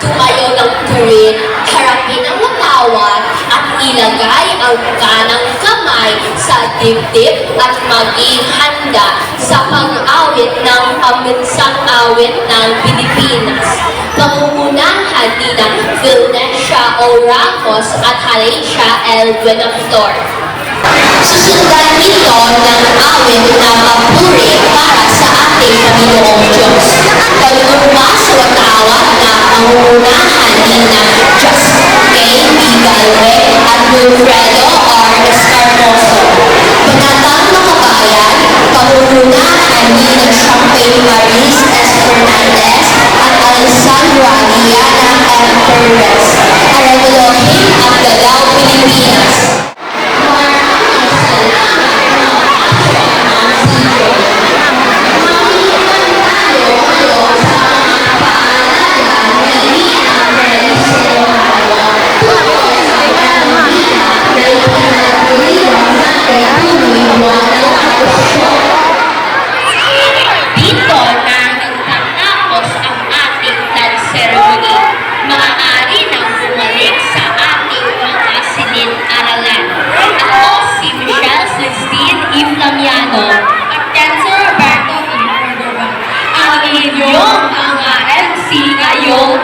Tumayo ng tuwid, harapin ang larawan at ilagay ang kanang kamay sa dibdib at maging handa sa pag-awit ng paminsang awit ng Pilipinas. Pangungunahan ni Vilnesia O. Ramos at Halecia L. Buenaflor. Susundan ito ng awit na papuri para sa ating Panginoong Diyos. Pagmumula sa watawat na pangungunahan ni Justin K. Galve at Wilfredo R. Escarmoso. Banatang mga bayan, pangungunahan ni Champagne Maris S. Fernandez at Alessandra Liana M. Perez. Arevalohin ang Galaw Pilipinas. Dito na nagtatapos ang ating flag ceremony. Maaari nang bumalik sa ating mga silid-aralan. Ako si Michelle Celestine Iflamiano at Dancer Roberto Cordova. Ang inyong mga MC ngayong